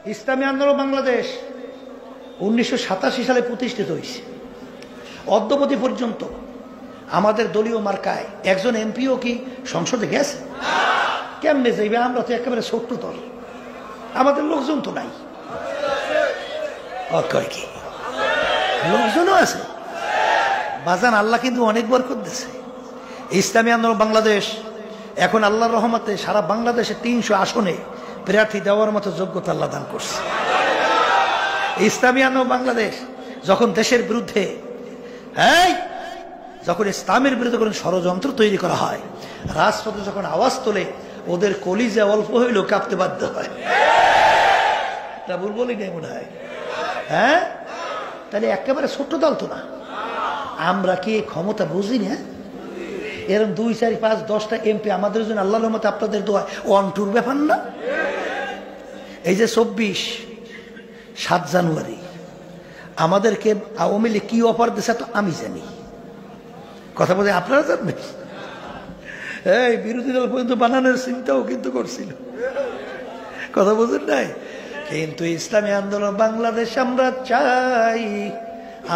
ইসলামী আন্দোলন বাংলাদেশ 1987 সালে প্রতিষ্ঠিত হয়েছে। অদ্যবধি পর্যন্ত আমাদের দলীয় মার্কায় একজন এমপিও কি সংসদে গেছে? কেমনে যাইবে? আমরা তো একেবারে ছোট্ট দল, আমাদের লোকজন তো নাই। কি লোকজনও আছে বাজান, আল্লাহ কিন্তু অনেক বরকত দিয়েছে। ইসলামী আন্দোলন বাংলাদেশ এখন আল্লাহর রহমতে সারা বাংলাদেশে 300 আসনে প্রার্থী দেওয়ার মতো যোগ্যতা আল্লাহ দান করছে। ইসলামী আন্দোলন বাংলাদেশ যখন দেশের বিরুদ্ধে যখন ইসলামের বিরুদ্ধে কোনো ষড়যন্ত্র তৈরি করা হয়, রাজপথে যখন আওয়াজ তোলে, ওদের কলিজা অল্প হইলেও কাঁপতে বাধ্য হয়। তা ভুল বলি নাই মনে হয়? হ্যাঁ, তাহলে একেবারে ছোট্ট দল তো না। আমরা কি ক্ষমতা বুঝি না? এরকম 2, 4, 5, 10টা এমপি আমাদের জন্য আল্লাহর রহমতে আপনাদের দোয়া ওয়ান টুর ব্যাপার না। এই যে 7 জানুয়ারি আমাদেরকে আওয়ামী লীগ কি অফার দিচ্ছে তো আমি জানি, কথা বলে আপনারা জানবেন। এই বিরোধী দল পর্যন্ত বানানোর চিন্তাও কিন্তু করছিল, কথা বুঝেন নাই? কিন্তু ইসলামী আন্দোলন বাংলাদেশ আমরা চাই,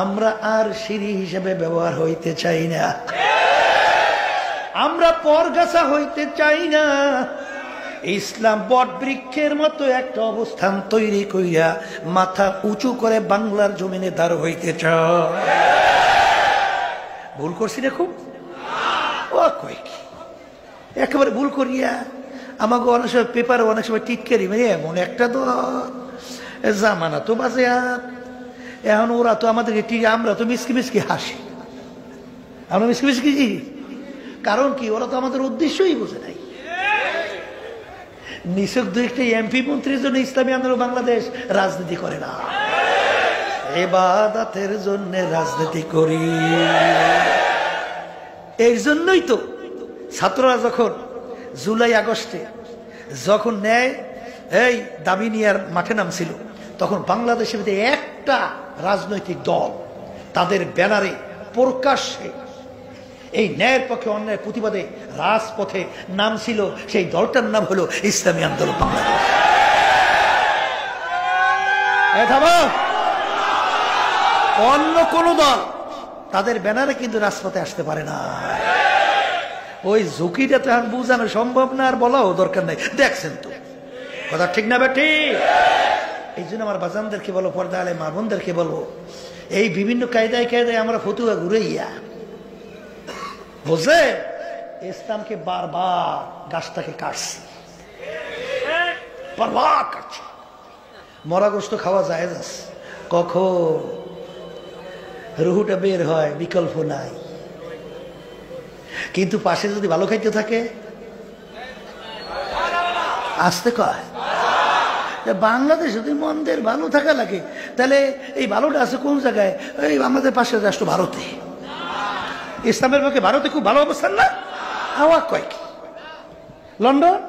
আমরা আর সিঁড়ি হিসেবে ব্যবহার হইতে চাই না, আমরা পরগাছা হইতে চাই না। ইসলাম বট বৃক্ষের মতো একটা অবস্থান তৈরি কইরা মাথা উঁচু করে বাংলার জমিনে দাঁড় হইতে চাই। ভুল করছি না খুব? ও কয় কি একেবারে ভুল করিয়া আমাকে অনেক সময় পেপারে অনেক সময় টিটকারি মানে এমন একটা তো জামানা তো বাজে। এখন ওরা তো আমাদেরকে আমরা তো মিসকি মিসকি হাসি, আমরা মিসকি মিসকি কি কারণ কি? ওরা তো আমাদের উদ্দেশ্যই বোঝে নাই। নিছক 2-1টা এমপি মন্ত্রীর জন্য ইসলামী আন্দোলন বাংলাদেশ রাজনীতি করে না, ইবাদতের জন্য রাজনীতি করি। এই জন্যই তো ছাত্ররা যখন জুলাই আগস্টে যখন ন্যায় এই দাবি নিয়ে মাঠে নামছিল, তখন বাংলাদেশের মধ্যে একটা রাজনৈতিক দল তাদের ব্যানারে প্রকাশ্যে এই ন্যায়ের পক্ষে অন্যায়ের প্রতিবাদে রাজপথে নামছিল, সেই দলটার নাম হলো ইসলামী আন্দোলন বাংলাদেশ। অন্য কোন দল তাদের ব্যানারে কিন্তু রাজপথে আসতে পারে না। ওই ঝুঁকিটা তো এখন বোঝানো সম্ভব না, আর বলাও দরকার নাই। দেখছেন তো কথা ঠিক না বেটি? এই জন্য আমার বাজানদেরকে বলো, পর্দা আলে মা বোনদেরকে বলবো, এই বিভিন্ন কায়দায় কায়দায় আমরা ফতুয়া ঘুরাইয়া বুঝলে ইসলামকে বারবার গাছটাকে কাটছি, বারবার কাটছি। মরা গোস্ত খাওয়া যায় যাচ্ছে, কখন রুহুটা বের হয় বিকল্প নাই। কিন্তু পাশে যদি ভালো খাইতে থাকে আসতে কয় বাংলাদেশ যদি মন্দের ভালো থাকা লাগে, তাহলে এই ভালোটা আছে কোন জায়গায়? এই আমাদের পাশের রাষ্ট্র ভারতে, ইসলামের পক্ষে ভারতে খুব ভালো অবস্থান না? আওয়া কয় কি? লন্ডন,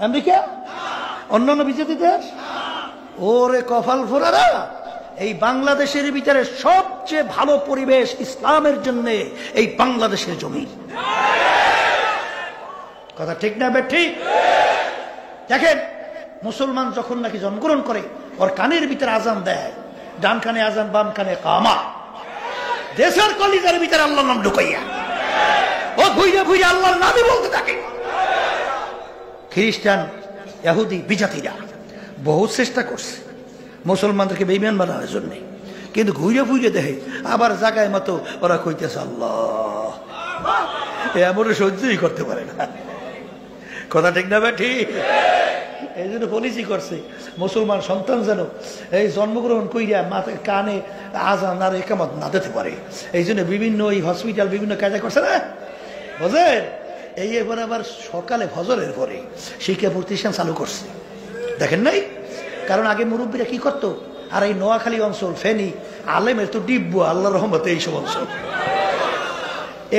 আমেরিকা, অন্যান্য বিজেপি দেশ? ওরে কপাল ফোরারা, এই বাংলাদেশের ভিতরে সবচেয়ে ভালো পরিবেশ ইসলামের জন্য এই বাংলাদেশের জমি। কথা ঠিক না বে? ঠিক। দেখেন মুসলমান যখন নাকি জন্মগ্রহণ করে, ওর কানের ভিতরে আজান দেয়, ডান কানে আজান বাম কানে কামা, দেশের কলিজার ভিতরে আল্লাহর নাম ঢুকাইয়া ও ঘুরে ঘুরে আল্লাহর নামই বলতে থাকে। খ্রিস্টান, ইহুদি, বিজাতিরা বহু চেষ্টা করছে মুসলমানদেরকে বেঈমান বানানোর জন্য, কিন্তু ঘুরে ঘুরে দেখে আবার জায়গায় মতো ওরা কইতেছে আল্লাহ, এমন সহ্যই করতে পারে না। কথা ঠিক না? ঠিক। এই জন্য পলিসি করছে মুসলমান সন্তান যেন এই জন্মগ্রহণ কইরা মাথায় কানে আজান আর একামত না দিতে পারে। এই জন্য বিভিন্ন ওই হসপিটাল বিভিন্ন কাজে করছে না, বুঝলেন? এই এবার আবার সকালে ফজরের পরে শিক্ষা প্রতিষ্ঠান চালু করছে, দেখেন নাই? কারণ আগে মুরব্বীরা কি করতো, আর এই নোয়াখালী অঞ্চল, ফেনী, আলেমের তো ডিব্বু আল্লাহর রহমতে এইসব অঞ্চল,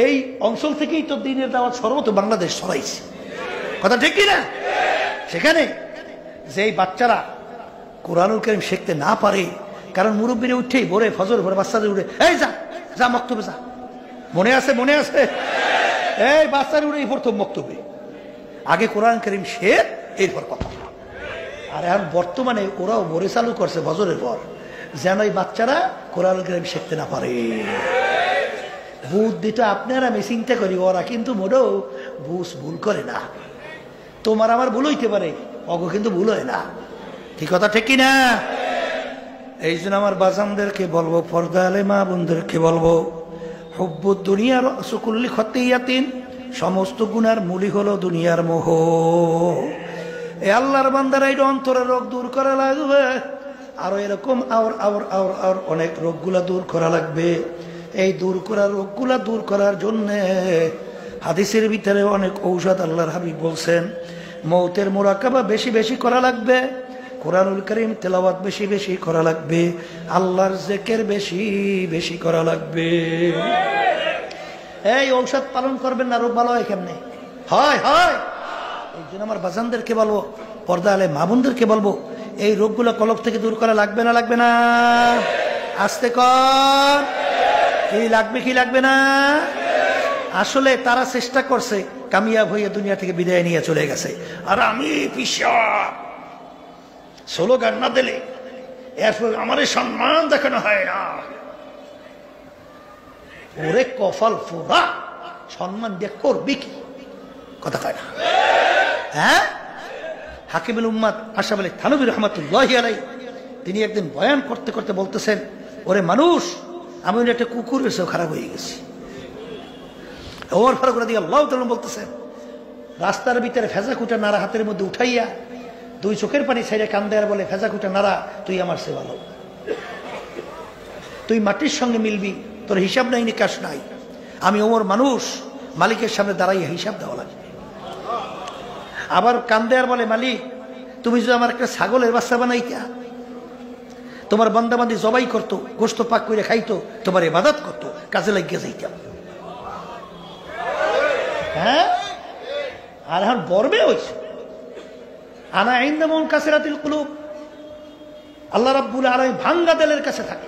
এই অঞ্চল থেকেই তো দিনের দাওয়াত সর্বত বাংলাদেশ ছড়াইছে। কথা ঠিক কিনা? সেখানে যেই বাচ্চারা কোরআনুল কারীম শিখতে না পারে, কারণ মুরব্বীরা উঠেই ভোরে ফজর ভোরে বাচ্চাদের উঠে এই যা যা মক্তবে যা, মনে আছে? মনে আছে? এই বাচ্চারা উঠে এই প্রথম মক্তবে, আগে কোরআন কারীম শেখ, এরপর কথা। আর এখন বর্তমানে ওরাও বরে চালু করছে বজরের পর, যেন এই বাচ্চারা কোরআন কারীম শিখতে না পারে। বুদ্ধিটা আপনারা আমি চিন্তা করি, ওরা কিন্তু মোটেও ভুল করে না। তোমার আমার ভুল হইতে পারে, অগ কিন্তু ভুল হয় না। ঠিক কথা ঠিক কিনা? এই জন্য আমার বাজানদেরকে বলবো, পর্দা আলে মা বোনদেরকে বলবো, হুব্বুদ দুনিয়ার সুকুল্লি খতিয়াতিন, সমস্ত গুনার মূলই হলো দুনিয়ার মোহ। এ আল্লাহর বান্দারা এটা অন্তরের রোগ দূর করা লাগবে, আরো এরকম আর অনেক রোগগুলা দূর করা লাগবে। এই দূর করা রোগগুলা দূর করার জন্য হাদিসের ভিতরে অনেক ঔষধ আল্লাহর হাবিব বলছেন। মৌতের মুরাকাবা বেশি বেশি করা লাগবে, কোরআনুল কারীম তেলাওয়াত বেশি বেশি করা লাগবে, আল্লাহর জিকির বেশি বেশি করা লাগবে। এই ঔষধ পালন করবেন না, রোগ ভালো হয় কেমনে? হয় হয়। এই জন্য আমার বাজানদেরকে বলবো, পর্দা আলে মা বোনদেরকে বলবো, এই রোগগুলো কলব থেকে দূর করা লাগবে না লাগবে না? আস্তে কর, কি লাগবে কি লাগবে না? আসলে তারা চেষ্টা করছে, কামিয়াব হয়ে দুনিয়া থেকে বিদায় নিয়ে চলে গেছে। আর আমি পিশাব স্লোগান না দিলে এরপর আমার সম্মান দেখানো হয় না। ওরে কপাল ফোড়া, সম্মান দিয়ে করবি কি? কথা কয় না? হ্যাঁ, হাকিমুল উম্মাত আশরাফ আলী থানভী রাহমাতুল্লাহি আলাইহি তিনি একদিন বয়ান করতে করতে বলতেছেন, ওরে মানুষ, আমি একটা কুকুর এসেও খারাপ হয়ে গেছি। ওমর ফারুক রাদিয়াল্লাহু তাআলা বলতেছেন, রাস্তার ভিতরে ফেজা কুটা নাড়া হাতের মধ্যে উঠাইয়া দুই চোখের পানি ছেড়ে কান্দে আর বলে, ফেজা কুটা নাড়া, তুই আমার চেয়ে ভালো, তুই মাটির সঙ্গে মিলবি, তোর হিসাব নাই নিকাশ নাই। আমি ওমর মানুষ, মালিকের সামনে দাঁড়াইয়া হিসাব দেওয়া লাগবে। আবার কান্দে আর বলে, মালিক তুমি যদি আমার একটা ছাগলের বাচ্চা বানাইতা, তোমার বান্দাবান্দি জবাই করতো, গোশত পাক করে খাইতো, তোমার ইবাদত করতো, কাজে লাগিয়ে যাইতাম। হ্যাঁ, আর এখন বর্বে হয়েছে। আনা ইনদা মুনকাসিরাতিল কুলুব, আল্লাহ রাব্বুল আলামিন ভাঙ্গা দিলের কাছে থাকে।